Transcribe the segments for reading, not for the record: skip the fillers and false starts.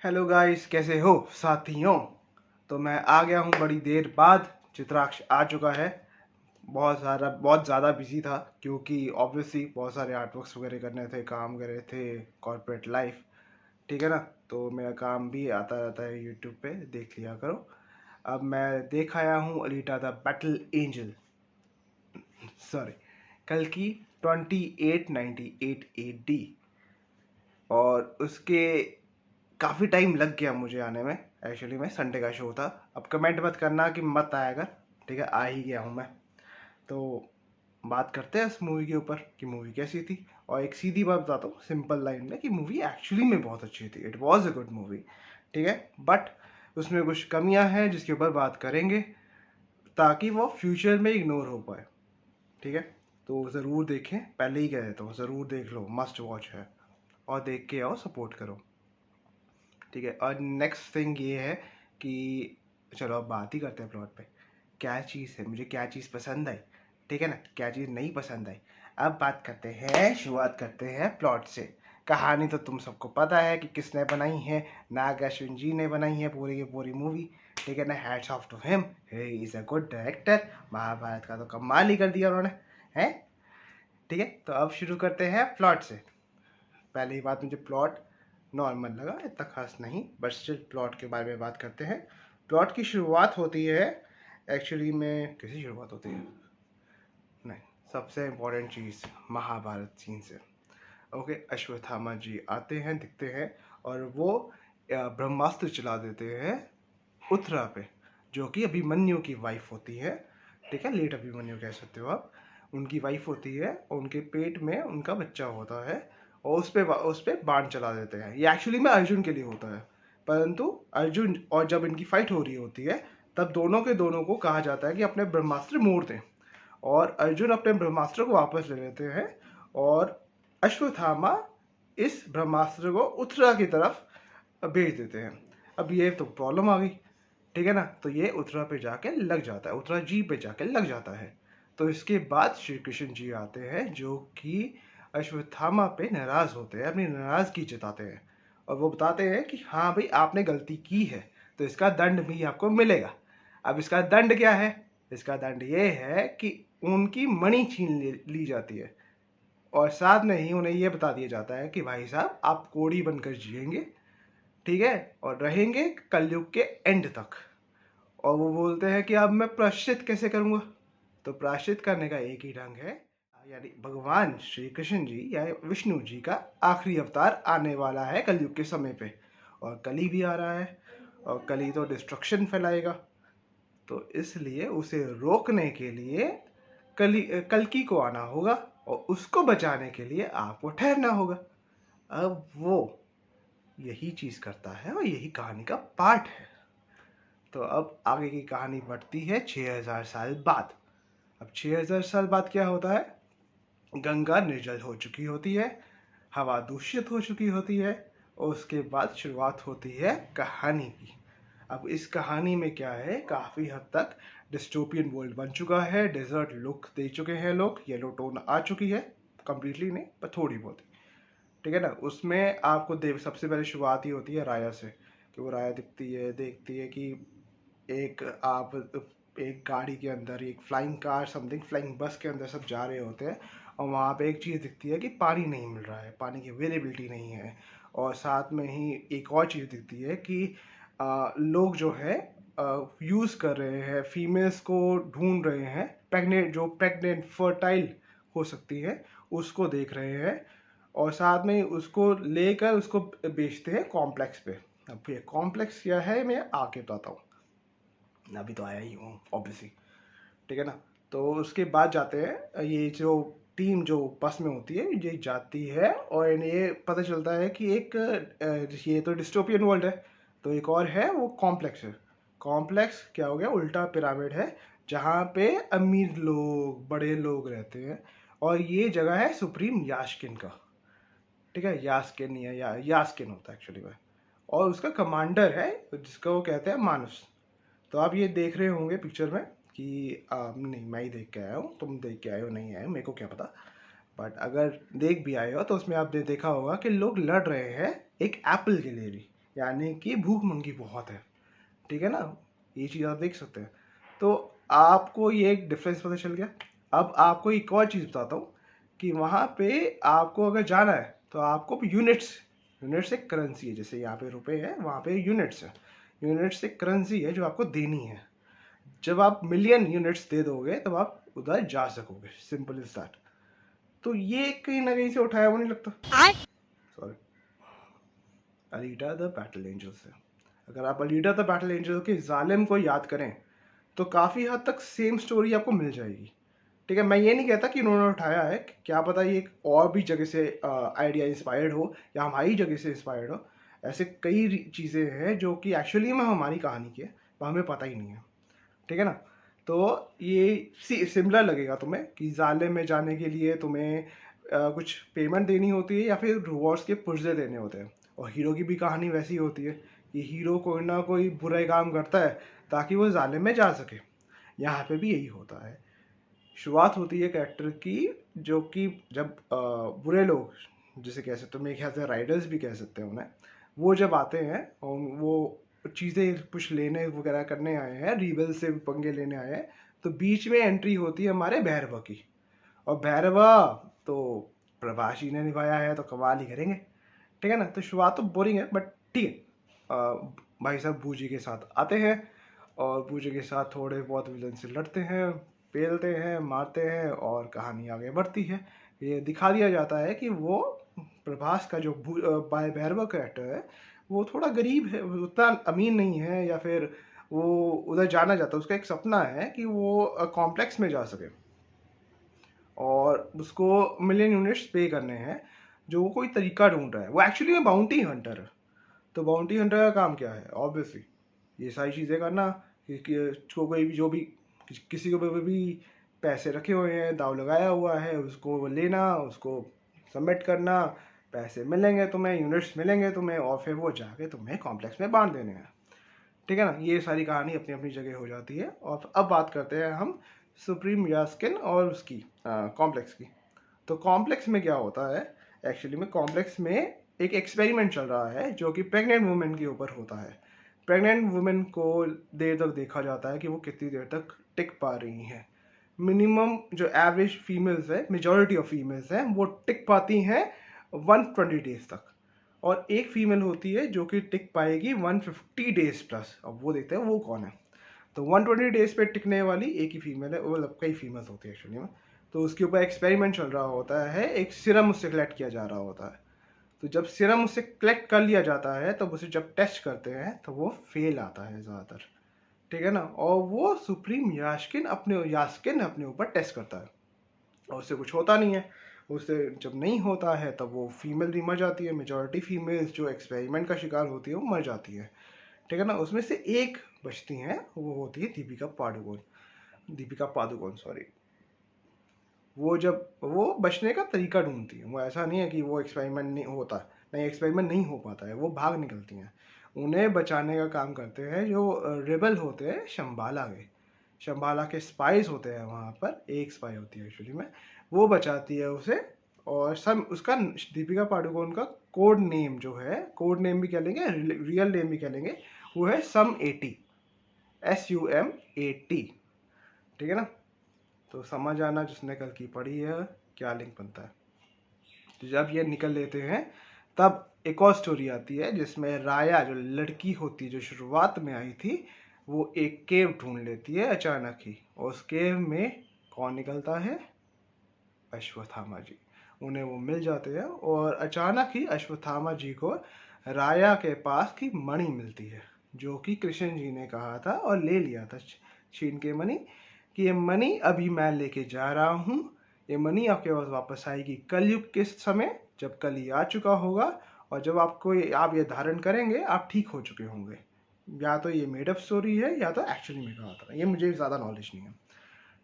Hello guys, कैसे हो साथियों। तो मैं आ गया हूँ बड़ी देर बाद। चित्राक्ष आ चुका है। बहुत ज़्यादा बिजी था क्योंकि ऑब्वियसली बहुत सारे आर्टवर्क्स वगैरह करने थे, काम कर रहे थे, कॉर्पोरेट लाइफ। ठीक है ना। तो मेरा काम भी आता रहता है, यूट्यूब पे देख लिया करो। अब मैं देख आया हूँ Alita the battle angel, sorry, कल की 2898 AD। और उसके काफ़ी टाइम लग गया मुझे आने में। एक्चुअली में संडे का शो था। अब कमेंट मत करना कि मत आया कर, ठीक है, आ ही गया हूँ मैं। तो बात करते हैं इस मूवी के ऊपर कि मूवी कैसी थी। और एक सीधी बात बताता हूँ सिंपल लाइन में कि मूवी एक्चुअली में बहुत अच्छी थी। It was a good movie, ठीक है। बट उसमें कुछ कमियां हैं जिसके ऊपर बात करेंगे ताकि वो फ्यूचर में इग्नोर हो पाए, ठीक है। तो ज़रूर देखें, पहले ही कह देता हूँ, ज़रूर देख लो, मस्ट वॉच है। और देख के आओ, सपोर्ट करो, ठीक है। और नेक्स्ट थिंग ये है कि चलो अब बात ही करते हैं प्लॉट पे। क्या चीज़ है, मुझे क्या चीज़ पसंद आई, ठीक है ना, क्या चीज़ नहीं पसंद आई। अब बात करते हैं, शुरुआत करते हैं प्लॉट से। कहानी तो तुम सबको पता है कि किसने बनाई है। नाग अश्विन जी ने बनाई है पूरी की पूरी मूवी, ठीक है ना। Hats off to him, he is a good director. Mahabharat का तो कमाल ही कर दिया उन्होंने, हैं, ठीक है। तो अब शुरू करते हैं प्लॉट से। पहली बात, मुझे प्लॉट नॉर्मल लगा, इतना खास नहीं, बट स्टिल प्लॉट के बारे में बात करते हैं। प्लॉट की शुरुआत होती है, एक्चुअली में कैसी शुरुआत होती है, नहीं, सबसे इम्पोर्टेंट चीज़ महाभारत सीन से। ओके, अश्वत्थामा जी आते हैं, दिखते हैं, और वो ब्रह्मास्त्र चला देते हैं उत्तरा पे, जो कि अभिमन्यु की वाइफ होती है, ठीक है। लेट अभिमन्यु कह सकते हो आप। उनकी वाइफ होती है और उनके पेट में उनका बच्चा होता है, और उस पे बाण चला देते हैं। ये एक्चुअली में अर्जुन के लिए होता है, परंतु अर्जुन और जब इनकी फाइट हो रही होती है तब दोनों के दोनों को कहा जाता है कि अपने ब्रह्मास्त्र मोड़ दें, और अर्जुन अपने ब्रह्मास्त्र को वापस ले लेते हैं, और अश्वत्थामा इस ब्रह्मास्त्र को उत्तरा की तरफ भेज देते हैं। अब ये तो प्रॉब्लम आ गई, ठीक है ना। तो ये उत्तरा पे जाके लग जाता है, उत्तरा जी पे जाके लग जाता है। तो इसके बाद श्री कृष्ण जी आते हैं, जो कि अश्वत्थामा पे नाराज होते हैं, अपनी नाराजगी जताते हैं, और वो बताते हैं कि हाँ भाई, आपने गलती की है तो इसका दंड भी आपको मिलेगा। अब इसका दंड क्या है, इसका दंड ये है कि उनकी मणि छीन ली जाती है, और साथ में ही उन्हें यह बता दिया जाता है कि भाई साहब, आप कोड़ी बनकर जिएंगे, ठीक है, और रहेंगे कलयुग के एंड तक। और वो बोलते हैं कि अब मैं प्रायश्चित कैसे करूँगा। तो प्रायश्चित करने का एक ही ढंग है, यानी भगवान श्री कृष्ण जी या विष्णु जी का आखिरी अवतार आने वाला है कलयुग के समय पे, और कली भी आ रहा है, और कली तो डिस्ट्रक्शन फैलाएगा। तो इसलिए उसे रोकने के लिए कल्कि को आना होगा, और उसको बचाने के लिए आपको ठहरना होगा। अब वो यही चीज़ करता है, और यही कहानी का पार्ट है। तो अब आगे की कहानी बढ़ती है 6000 साल बाद। अब 6000 साल बाद क्या होता है, गंगा निर्जल हो चुकी होती है, हवा दूषित हो चुकी होती है, और उसके बाद शुरुआत होती है कहानी की। अब इस कहानी में क्या है, काफ़ी हद तक डिस्टोपियन वर्ल्ड बन चुका है, डेजर्ट लुक दे चुके हैं लोग, येलो टोन आ चुकी है, कंप्लीटली नहीं पर थोड़ी बहुत, ठीक है ना। उसमें आपको देख, सबसे पहले शुरुआत ही होती है राया से, कि वो राया दिखती है, देखती है कि एक आप एक गाड़ी के अंदर, एक फ्लाइंग कार, समथिंग फ्लाइंग बस के अंदर सब जा रहे होते हैं, और वहाँ पे एक चीज़ दिखती है कि पानी नहीं मिल रहा है, पानी की अवेलेबिलिटी नहीं है। और साथ में ही एक और चीज़ दिखती है कि लोग जो है यूज़ कर रहे हैं, फीमेल्स को ढूंढ रहे हैं, प्रेग्नेंट, जो प्रेग्नेंट फर्टाइल हो सकती है, उसको देख रहे हैं, और साथ में उसको लेकर उसको बेचते हैं कॉम्प्लेक्स पे। अब ये कॉम्प्लेक्स क्या है मैं आके बताता हूँ, अभी तो आया ही हूँ ऑब्वियसली, ठीक है ना। तो उसके बाद जाते हैं, ये जो टीम जो बस में होती है ये जाती है, और ये पता चलता है कि एक ये तो डिस्टोपियन वर्ल्ड है, तो एक और है वो कॉम्प्लेक्स है। कॉम्प्लेक्स क्या हो गया, उल्टा पिरामिड है, जहाँ पे अमीर लोग, बड़े लोग रहते हैं, और ये जगह है सुप्रीम यास्किन का, ठीक है। यास्किन या यास्किन होता है एक्चुअली में, और उसका कमांडर है जिसका वो कहते हैं मानुस। तो आप ये देख रहे होंगे पिक्चर में कि नहीं, मैं ही देख के आया हूँ, तुम देख के आए हो नहीं आए हो मेरे को क्या पता, बट अगर देख भी आए हो तो उसमें आपने देखा होगा कि लोग लड़ रहे हैं एक एप्पल के लिए भी, यानी कि भूखमंगी बहुत है, ठीक है ना। ये चीज़ आप देख सकते हैं। तो आपको ये एक डिफरेंस पता चल गया। अब आपको एक और चीज़ बताता हूँ कि वहाँ पे आपको अगर जाना है तो आपको यूनिट्स, यूनिट्स एक करेंसी है, जैसे यहाँ पे रुपए है वहाँ पे यूनिट्स है। यूनिट्स एक करेंसी है जो आपको देनी है। जब आप मिलियन यूनिट्स दे दोगे तब आप उधर जा सकोगे, सिंपल इज दैट। तो ये कहीं ना कहीं से उठाया हुआ नहीं लगता। Sorry, Alita the battle angel से। अगर आप अलीटा द बैटल एंजल के जालिम को याद करें तो काफ़ी हद तक सेम स्टोरी आपको मिल जाएगी, ठीक है। मैं ये नहीं कहता कि इन्होंने उठाया है, क्या पता ये एक और भी जगह से आइडिया इंस्पायर्ड हो या हमारी जगह से इंस्पायर्ड हो। ऐसे कई चीज़ें हैं जो कि एक्चुअली में हमारी कहानी की है, पर हमें पता ही नहीं है, ठीक है ना। तो ये सिमिलर लगेगा तुम्हें कि जाले में जाने के लिए तुम्हें कुछ पेमेंट देनी होती है या फिर रिवॉर्ड्स के पुर्जे देने होते हैं। और हीरो की भी कहानी वैसी होती है कि हीरो कोई ना कोई बुरा काम करता है ताकि वो जाले में जा सके। यहाँ पे भी यही होता है। शुरुआत होती है कैरेक्टर की, जो कि जब बुरे लोग, जिसे कह सकते हो मेरे ख्याल से राइडर्स भी कह सकते हैं उन्हें, वो जब आते हैं और वो चीज़ें कुछ लेने वगैरह करने आए हैं, रीबल से पंगे लेने आए हैं, तो बीच में एंट्री होती है हमारे भैरवा की। और भैरवा तो प्रभास जी ने निभाया है तो कमाल ही करेंगे, ठीक है ना। तो शुरुआत तो बोरिंग है बट ठीक है। भाई साहब बूजी के साथ आते हैं और बूजी के साथ थोड़े बहुत विलन से लड़ते हैं, पेलते हैं, मारते हैं और कहानी आगे बढ़ती है। ये दिखा दिया जाता है कि वो प्रभास का जो भैरवा कैरेक्टर है वो थोड़ा गरीब है, वो उतना अमीर नहीं है, या फिर वो उधर जाना चाहता है। उसका एक सपना है कि वो कॉम्प्लेक्स में जा सके और उसको मिलियन यूनिट्स पे करने हैं, जो वो कोई तरीका ढूंढ रहा है। वो एक्चुअली में बाउंटी हंटर है। तो बाउंटी हंटर का काम क्या है, ऑब्वियसली ये सारी चीज़ें करना कि कोई भी जो भी किसी को भी पैसे रखे हुए हैं, दाव लगाया हुआ है, उसको लेना, उसको सबमिट करना, पैसे मिलेंगे तुम्हें, यूनिट्स मिलेंगे तुम्हें, और फिर वो जाके तुम्हें कॉम्प्लेक्स में बांट देने हैं, ठीक है ना। ये सारी कहानी अपनी अपनी जगह हो जाती है। और अब बात करते हैं हम सुप्रीम यास्किन और उसकी कॉम्प्लेक्स की। तो कॉम्प्लेक्स में क्या होता है, एक्चुअली में कॉम्प्लेक्स में एक एक्सपेरिमेंट चल रहा है जो कि प्रेग्नेंट वुमेन के ऊपर होता है। प्रेग्नेंट वुमेन को देर तक देखा जाता है कि वो कितनी देर तक टिक पा रही हैं। मिनिमम जो एवरेज फीमेल्स है, मेजॉरिटी ऑफ फीमेल्स हैं, वो टिक पाती हैं 120 डेज तक। और एक फीमेल होती है जो कि टिक पाएगी 150 डेज प्लस। अब वो देखते हैं वो कौन है। तो 120 डेज पे टिकने वाली एक ही फीमेल है, वो मतलब कई फीमेल्स होती है एक्चुअली में। तो उसके ऊपर एक्सपेरिमेंट चल रहा होता है, एक सीरम उससे कलेक्ट किया जा रहा होता है। तो जब सीरम उससे कलेक्ट कर लिया जाता है तब उसे जब टेस्ट करते हैं तो वो फेल आता है ज़्यादातर, ठीक है ना। और वो सुप्रीम यास्किन अपने ऊपर टेस्ट करता है और उससे कुछ होता नहीं है। उससे जब नहीं होता है तब वो फीमेल भी मर जाती है। मेजॉरिटी फीमेल्स जो एक्सपेरिमेंट का शिकार होती है वो मर जाती है, ठीक है ना। उसमें से एक बचती हैं, वो होती है दीपिका पादुकोण सॉरी। वो जब वो बचने का तरीका ढूंढती है, वो ऐसा नहीं है कि वो एक्सपेरिमेंट नहीं होता, नहीं एक्सपेरिमेंट नहीं हो पाता है, वो भाग निकलती हैं। उन्हें बचाने का काम करते हैं जो रेबल होते हैं शंबाला के स्पाइस होते हैं। वहाँ पर एक स्पाई होती है एक्चुअली में, वो बचाती है उसे। और सम उसका दीपिका पादुकोण का कोड नेम जो है, कोड नेम भी कह लेंगे, रियल नेम भी कह लेंगे, वो है SUM-80, SUM-80, ठीक है ना। तो समझ आना जिसने कल की पढ़ी है क्या लिंक बनता है। तो जब ये निकल लेते हैं तब एक और स्टोरी आती है जिसमें राया जो लड़की होती है, जो शुरुआत में आई थी, वो एक केव ढूंढ लेती है अचानक ही। और उस केव में कौन निकलता है, अश्वत्थामा जी। उन्हें वो मिल जाते हैं और अचानक ही अश्वत्थामा जी को राया के पास की मणि मिलती है, जो कि कृष्ण जी ने कहा था और ले लिया था छीन के मणि, कि ये मणि अभी मैं लेके जा रहा हूँ। ये मणि आपके पास वापस आएगी कलयुग के समय, जब कली आ चुका होगा, और जब आप ये धारण करेंगे आप ठीक हो चुके होंगे। या तो ये मेड अप स्टोरी है या तो एक्चुअली में कहा था, ये मुझे ज़्यादा नॉलेज नहीं है,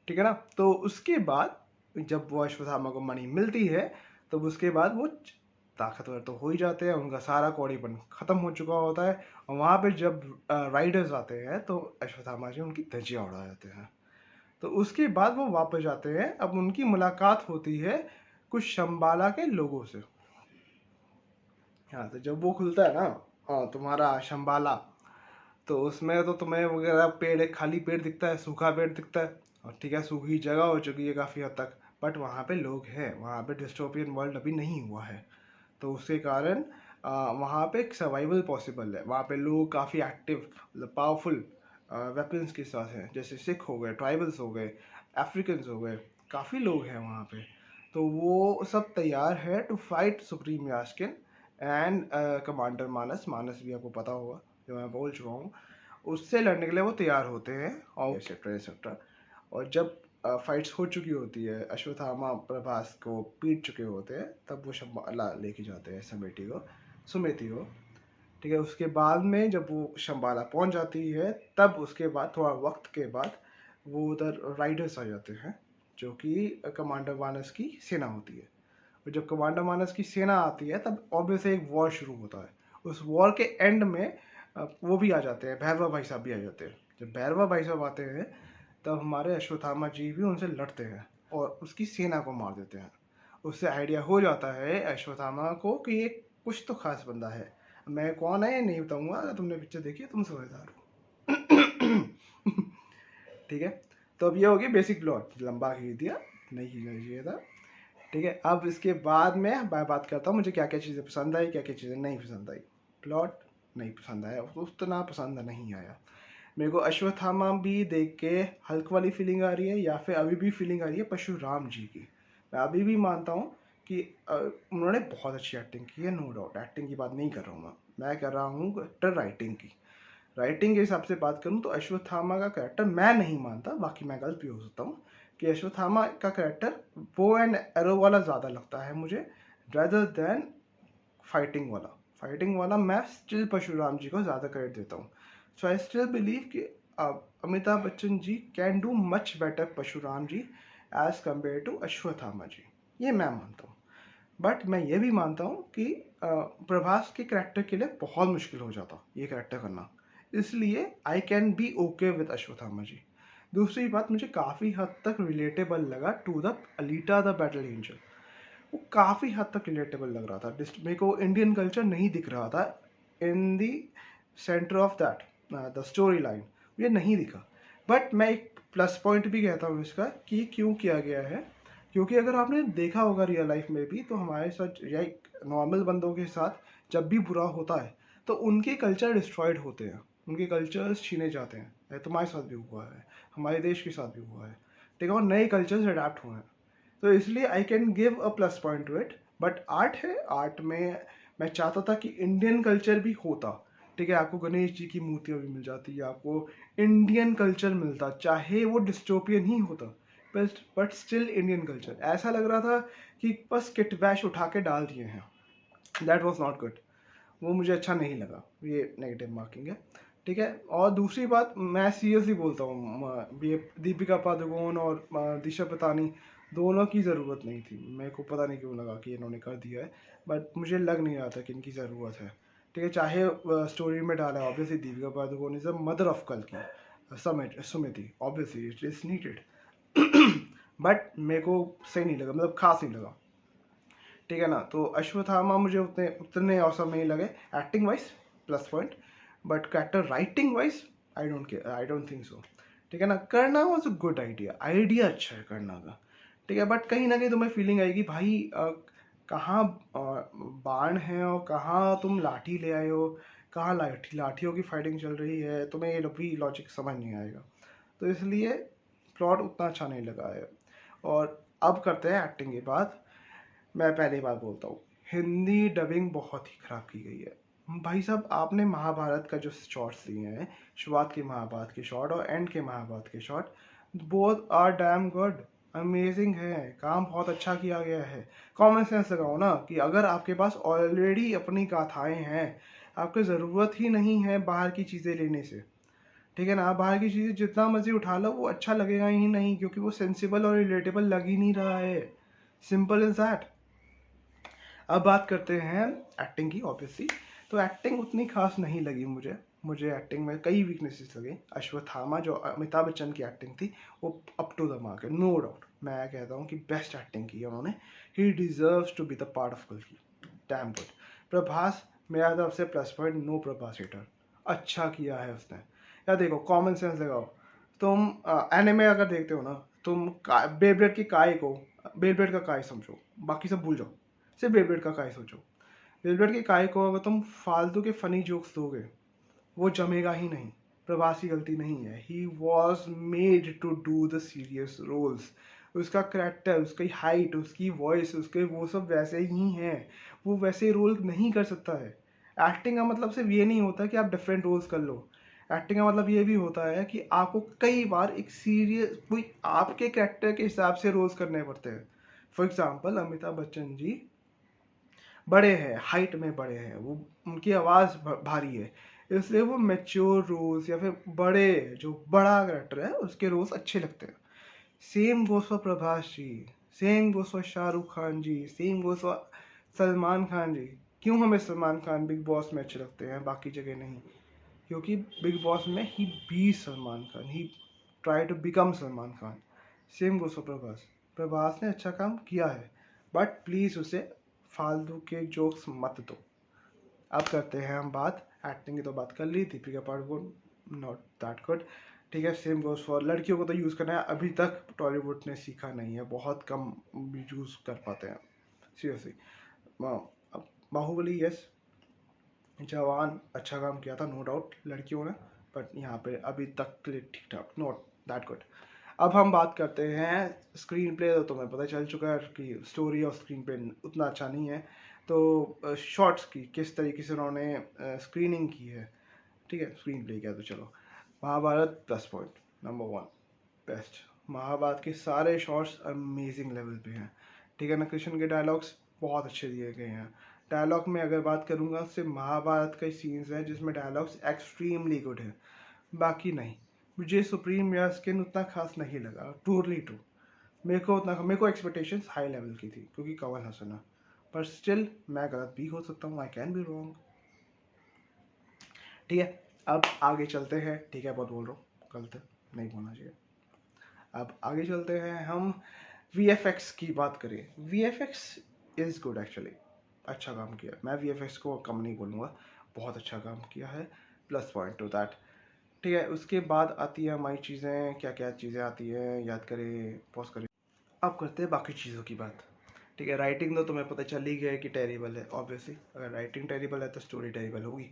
ठीक है ना। तो उसके बाद जब वो अश्वत्थामा को मणि मिलती है तो उसके बाद वो ताकतवर तो हो ही जाते हैं, उनका सारा कौड़ीपन खत्म हो चुका होता है। और वहाँ पे जब राइडर्स आते हैं तो अश्वत्थामा जी उनकी धज्जियाँ उड़ा देते हैं। तो उसके बाद वो वापस जाते हैं। अब उनकी मुलाकात होती है कुछ शंबाला के लोगों से। हाँ, तो जब वो खुलता है ना तुम्हारा शंबाला, तो उसमें तो तुम्हें वगैरह पेड़, एक खाली पेड़ दिखता है, सूखा पेड़ दिखता है, और ठीक है सूखी जगह हो चुकी है काफ़ी हद तक, बट वहाँ पे लोग हैं, वहाँ पे डिस्टोपियन वर्ल्ड अभी नहीं हुआ है, तो उसके कारण वहाँ पे एक सर्वाइवल पॉसिबल है। वहाँ पे लोग काफ़ी एक्टिव, मतलब पावरफुल वेपन्स के साथ हैं, जैसे सिख हो गए, ट्राइबल्स हो गए, अफ्रीकन्स हो गए, काफ़ी लोग हैं वहाँ पे, तो वो सब तैयार है to fight supreme Yaskin and commander Manas. Manas भी आपको पता होगा, जो मैं बोल चुका हूँ, उससे लड़ने के लिए वो तैयार होते हैं, और एक्सेट्रा एक्सेट्रा। और जब फाइट्स हो चुकी होती है, अश्वत्थामा प्रभास को पीट चुके होते हैं, तब वो शंबाला लेके जाते हैं सुमेति को, ठीक है। उसके बाद में जब वो शंबाला पहुंच जाती है, तब उसके बाद थोड़ा वक्त के बाद वो उधर राइडर्स आ जाते हैं, जो कि कमांडर मानस की सेना होती है। और जब कमांडर मानस की सेना आती है, तब ऑब्वियसली एक वॉर शुरू होता है। उस वॉर के एंड में वो भी आ जाते हैं, भैरवा भाई साहब भी आ जाते हैं। जब भैरवा भाई साहब आते हैं, तब हमारे अश्वत्थामा जी भी उनसे लड़ते हैं और उसकी सेना को मार देते हैं। उससे आइडिया हो जाता है अश्वत्थामा को कि ये कुछ तो खास बंदा है। मैं कौन है ये नहीं बताऊंगा, अगर तुमने पिक्चर देखी है तुम समझदार हो। ठीक है, तो अब ये होगी बेसिक प्लॉट, लंबा खींच दिया, नहीं खींचना चाहिए था। ठीक है, अब इसके बाद में मैं बात करता हूँ मुझे क्या क्या चीज़ें पसंद आई, क्या क्या चीज़ें नहीं पसंद आई। प्लॉट नहीं पसंद आया, उतना पसंद नहीं आया मेरे को। अश्वत्थामा भी देख के हल्क वाली फीलिंग आ रही है, या फिर अभी भी फीलिंग आ रही है परशुराम जी की। मैं अभी भी मानता हूँ कि उन्होंने बहुत अच्छी एक्टिंग की है, नो डाउट। एक्टिंग की बात नहीं कर रहा हूँ मैं कर रहा हूँ कैरेक्टर राइटिंग की। राइटिंग के हिसाब से बात करूँ तो अश्वत्थामा का कैरेक्टर मैं नहीं मानता, बाकी मैं गलत भी हो सकता हूँ, कि अश्वत्थामा का कैरेक्टर बो एंड एरो वाला ज़्यादा लगता है मुझे, रेदर देन फाइटिंग वाला मैं स्टिल परशुराम जी को ज़्यादा क्रेडिट देता हूँ। सो आई स्टिल बिलीव कि Amitabh Bachchan ji can do much better Parshuram ji as compared to Ashwatthama ji, ये मैं मानता हूँ। बट मैं ये भी मानता हूँ कि प्रभास के करेक्टर के लिए बहुत मुश्किल हो जाता ये करेक्टर करना, इसलिए I can be okay with Ashwatthama ji. दूसरी बात, मुझे काफ़ी हद तक रिलेटेबल लगा to the Alita the battle angel. वो काफ़ी हद तक रिलेटेबल लग रहा था, मेरे को इंडियन कल्चर नहीं दिख रहा था in the centre of that the story line, मुझे नहीं दिखा। बट मैं एक प्लस पॉइंट भी कहता हूँ इसका कि क्यों किया गया है, क्योंकि अगर आपने देखा होगा रियल लाइफ में भी, तो हमारे साथ या नॉर्मल बंदों के साथ जब भी बुरा होता है, तो उनके कल्चर डिस्ट्रॉयड होते हैं, उनके कल्चर्स छीने जाते हैं। तुम्हारे साथ भी हुआ है, हमारे देश के साथ भी हुआ है, ठीक है, और नए कल्चर्स अडेप्ट हुए हैं। तो इसलिए I can give a plus point two it. But art है, आर्ट में मैं चाहता था कि इंडियन कल्चर भी होता, ठीक है, आपको गणेश जी की मूर्तियाँ भी मिल जाती, आपको इंडियन कल्चर मिलता, चाहे वो डिस्टोपियन ही होता, बट स्टिल इंडियन कल्चर। ऐसा लग रहा था कि बस किट बैश उठा के डाल दिए हैं, दैट वॉज नॉट गुड। वो मुझे अच्छा नहीं लगा, ये नेगेटिव मार्किंग है, ठीक है। और दूसरी बात, मैं सीरियसली बोलता हूँ, ये दीपिका पादुकोण और दिशा पतानी दोनों की ज़रूरत नहीं थी। मेरे को पता नहीं क्यों लगा कि इन्होंने कर दिया है, बट मुझे लग नहीं रहा था कि इनकी ज़रूरत है, ठीक है। चाहे स्टोरी में डाला, obviously Deepika Padukone is a mother of कल्कि Sumiti, obviously it is needed. But मेरे को सही नहीं लगा, मतलब खास नहीं लगा, ठीक है ना। तो अश्वत्थामा मुझे उतने उतने औसम नहीं लगे acting wise, plus point. But character writing wise I don't think so, ठीक है ना। करना वॉज अ गुड आइडिया अच्छा है करना का, ठीक है। बट कहीं ना कहीं तुम्हें फीलिंग आएगी भाई कहाँ बाण है और कहाँ तुम लाठी ले आए हो, कहाँ लाठियों की फाइटिंग चल रही है, तुम्हें ये भी लॉजिक समझ नहीं आएगा। तो इसलिए प्लॉट उतना अच्छा नहीं लगा है। और अब करते हैं एक्टिंग की बात। मैं पहली बात बोलता हूँ, हिंदी डबिंग बहुत ही ख़राब की गई है भाई साहब। आपने महाभारत का जो शॉट्स लिए हैं, शुरुआत के महाभारत के शॉट और एंड के महाभारत के shot, both are damn good, amazing है, काम बहुत अच्छा किया गया है। कॉमन सेंस लगाओ ना, कि अगर आपके पास ऑलरेडी अपनी गाथाएं हैं, आपको ज़रूरत ही नहीं है बाहर की चीज़ें लेने से, ठीक है ना। आप बाहर की चीज़ें जितना मर्जी उठा लो, वो अच्छा लगेगा ही नहीं, क्योंकि वो सेंसिबल और रिलेटेबल लग ही नहीं रहा है। Simple is that. अब बात करते हैं एक्टिंग की, ऑब्वियसली। तो एक्टिंग उतनी खास नहीं लगी मुझे एक्टिंग में कई वीकनेसेस लगे। अश्वत्थामा जो अमिताभ बच्चन की एक्टिंग थी, वो up to the mark no, doubt डाउट। मैं कहता हूँ कि बेस्ट एक्टिंग की है उन्होंने, he deserves to be the part of कल्कि, डैम गुड। प्रभास मेरा तरफ से plus point no Prabhas hater, अच्छा किया है उसने। या देखो कॉमन सेंस लगाओ, तुम एनिमे अगर देखते हो ना, तुम बेब्लेड की काय को बेब्लेड का काय समझो, बाकी सब भूल जाओ, सिर्फ बेब्लेड का काय सोचो। बेब्लेड की काय को अगर तुम फालतू के फनी जोक्स दोगे, वो जमेगा ही नहीं। प्रभास की गलती नहीं है, he was made to do the serious roles. उसका करेक्टर, उसकी हाइट, उसकी वॉइस, उसके वो सब वैसे ही हैं, वो वैसे रोल नहीं कर सकता है। एक्टिंग का मतलब सिर्फ ये नहीं होता कि आप डिफरेंट रोल्स कर लो, एक्टिंग का मतलब ये भी होता है कि आपको कई बार एक सीरियस कोई आपके कैरेक्टर के हिसाब से रोल्स करने पड़ते हैं। फॉर एग्जाम्पल अमिताभ बच्चन जी बड़े हैं, हाइट में बड़े हैं, वो उनकी आवाज़ भारी है, इसलिए वो मैच्योर रोल्स या फिर बड़े जो बड़ा करेक्टर है उसके रोल्स अच्छे लगते हैं। Same goes for Prabhas ji, same goes for Shahrukh Khan ji, same goes for Salman Khan ji. क्यों हमें सलमान खान बिग बॉस में अच्छे लगते हैं, बाकी जगह नहीं? क्योंकि बिग बॉस में ही be Salman Khan, he try to become Salman Khan. Same goes for Prabhas, Prabhas ने अच्छा काम किया है, बट प्लीज़ उसे फालतू के जोक्स मत दो। अब करते हैं हम बात, एक्टिंग की तो बात कर ली, Deepika Padukone not that good. ठीक है, सेम गोस फॉर लड़कियों को तो यूज़ करना है, अभी तक टॉलीवुड ने सीखा नहीं है, बहुत कम यूज़ कर पाते हैं सीरियसली। बाहुबली यस, जवान अच्छा काम किया था नो डाउट लड़कियों ने, बट यहाँ पे अभी तक के लिए ठीक ठाक, नॉट दैट गुड। अब हम बात करते हैं स्क्रीन प्ले, तो तुम्हें पता चल चुका है कि स्टोरी और स्क्रीन प्ले उतना अच्छा नहीं है। तो शॉर्ट्स की किस तरीके से उन्होंने स्क्रीनिंग की है, ठीक है, स्क्रीन प्ले किया, तो चलो Mahabharat plus point number 1 best. Mahabharat के सारे शॉट्स अमेजिंग लेवल पे हैं, ठीक है ना। कृष्ण के डायलॉग्स बहुत अच्छे दिए गए हैं। डायलॉग में अगर बात करूँगा, सिर्फ महाभारत का सीन्स हैं जिसमें डायलॉग्स एक्सट्रीमली गुड है, बाकी नहीं। मुझे सुप्रीम या स्किन उतना खास नहीं लगा, टूरली टू। मेरे को एक्सपेक्टेशंस हाई लेवल की थी क्योंकि कमल हसन है, पर स्टिल मैं गलत भी हो सकता हूँ, आई कैन बी रॉन्ग। ठीक है, अब आगे चलते हैं, ठीक है बहुत बोल रहा हूँ, गलत नहीं बोलना चाहिए। अब आगे चलते हैं हम, VFX की बात करें, VFX इज़ गुड एक्चुअली, अच्छा काम किया, मैं VFX को कम नहीं बोलूँगा, बहुत अच्छा काम किया है, प्लस पॉइंट टू दैट। ठीक है, उसके बाद आती है हमारी चीज़ें, क्या क्या चीज़ें आती है, याद करें, पॉज करें। अब करते हैं बाकी चीज़ों की बात। ठीक है, राइटिंग तो तुम्हें पता चल ही गया है कि टेरिबल है, ऑब्वियसली अगर राइटिंग टेरिबल है तो स्टोरी टेरिबल होगी।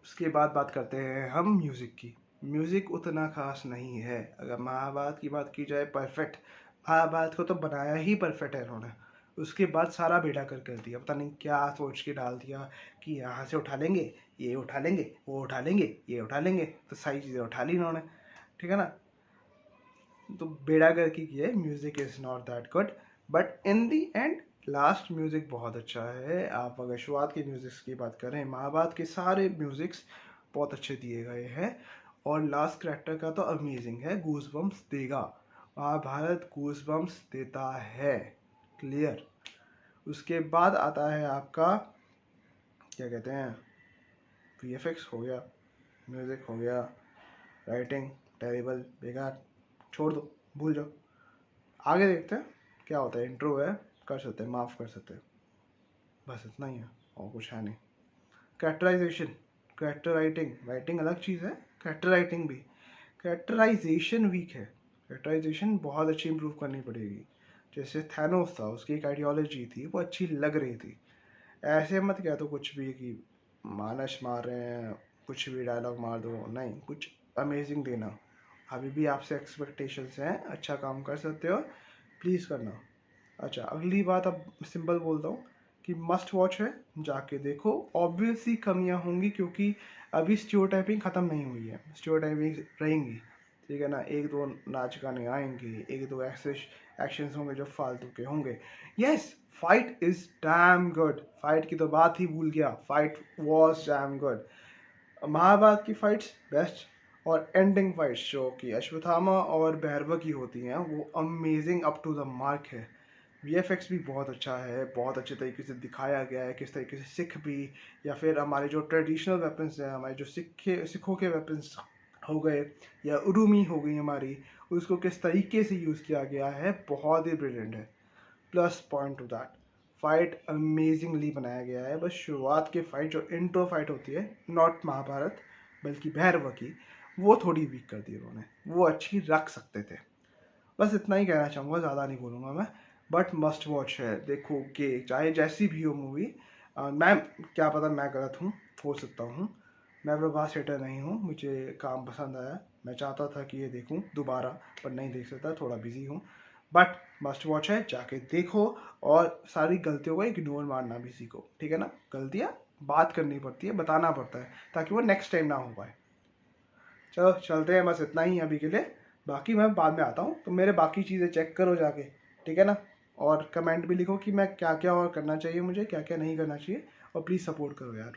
उसके बाद बात करते हैं हम म्यूज़िक की। म्यूज़िक उतना खास नहीं है, अगर महाभारत की बात की जाए परफेक्ट, महाभारत को तो बनाया ही परफेक्ट है इन्होंने, उसके बाद सारा बेड़ा कर दिया, पता नहीं क्या सोच के डाल दिया कि यहाँ से उठा लेंगे, ये उठा लेंगे, वो उठा लेंगे, ये उठा लेंगे, तो सारी चीज़ें उठा ली इन्होंने, ठीक है ना। तो बेड़ा करके किया, music is not that good, but in the and last music बहुत अच्छा है। आप अगर शुरुआत के म्यूज़िक्स की बात करें, महाभारत के सारे म्यूज़िक्स बहुत अच्छे दिए गए हैं, और लास्ट करेक्टर का तो अमेजिंग है, गूज बम्स देगा, महाभारत गूज बम्स देता है, क्लियर। उसके बाद आता है आपका क्या कहते हैं, VFX हो गया, म्यूज़िक हो गया, राइटिंग टेरिबल, बेकार, छोड़ दो, भूल जाओ। आगे देखते हैं क्या होता है, इंट्रो है, कर सकते हैं, माफ़ कर सकते हैं, बस इतना ही है, और कुछ है नहीं। कैरेक्टराइजेशन, कैरेक्टर राइटिंग, राइटिंग अलग चीज़ है, कैरेक्टर राइटिंग भी, कैरेक्टराइजेशन वीक है, कैरेक्टराइजेशन बहुत अच्छी इंप्रूव करनी पड़ेगी। जैसे थैनोस था, उसकी एक आइडियोलॉजी थी, वो अच्छी लग रही थी, ऐसे मत कह दो कुछ भी कि मानस मार रहे हैं, कुछ भी डायलॉग मार दो, नहीं, कुछ अमेजिंग देना। अभी भी आपसे एक्सपेक्टेशंस हैं, अच्छा काम कर सकते हो, प्लीज़ करना। अच्छा, अगली बात अब सिंपल बोलता हूँ कि मस्ट वॉच है, जाके देखो, ऑब्वियसली कमियाँ होंगी क्योंकि अभी स्टीरियोटाइपिंग ख़त्म नहीं हुई है, स्टीरियोटाइपिंग रहेंगी, ठीक है ना। एक दो नाच गाने आएंगे, एक दो ऐसे एक्शंस होंगे जो फालतू के होंगे। Yes, fight is damn good, fight की तो बात ही भूल गया, fight was damn good. Mahabharat की फाइट्स बेस्ट, और एंडिंग फाइट्स जो कि अश्वत्थामा और भैरव की होती हैं वो amazing, up to the mark है। VFX भी बहुत अच्छा है, बहुत अच्छे तरीके से दिखाया गया है, किस तरीके से सिख भी, या फिर हमारे जो ट्रेडिशनल वेपन्स हैं, हमारे जो सिखों के वेपन्स हो गए, या उरुमी हो गई हमारी, उसको किस तरीके से यूज़ किया गया है, बहुत ही ब्रिलियंट है, plus point two that. Fight amazingly बनाया गया है। बस शुरुआत की फाइट, जो इंट्रो फाइट होती है, नॉट महाभारत बल्कि भैरव की, वो थोड़ी वीक कर दी उन्होंने, वो अच्छी रख सकते थे। बस इतना ही कहना चाहूँगा, ज़्यादा नहीं बोलूँगा मैं। बट मस्ट वॉच है, देखोगे चाहे जैसी भी हो मूवी। मैं, क्या पता मैं गलत हूँ, हो सकता हूँ, मैं प्रभास हेटर नहीं हूँ, मुझे काम पसंद आया, मैं चाहता था कि ये देखूँ दोबारा, पर नहीं देख सकता, थोड़ा बिजी हूँ। बट मस्ट वॉच है, जाके देखो। और सारी गलतियों को इग्नोर मारना भी सीखो, ठीक है ना। गलतियाँ बात करनी पड़ती है, बताना पड़ता है, ताकि वो नेक्स्ट टाइम ना हो पाए। चलो चलते हैं, बस इतना ही अभी के लिए। बाकी मैं बाद में आता हूँ, तो मेरे बाकी चीज़ें चेक करो जाके, ठीक है ना। और कमेंट भी लिखो कि मैं क्या क्या और करना चाहिए, मुझे क्या क्या नहीं करना चाहिए, और प्लीज़ सपोर्ट करो यार।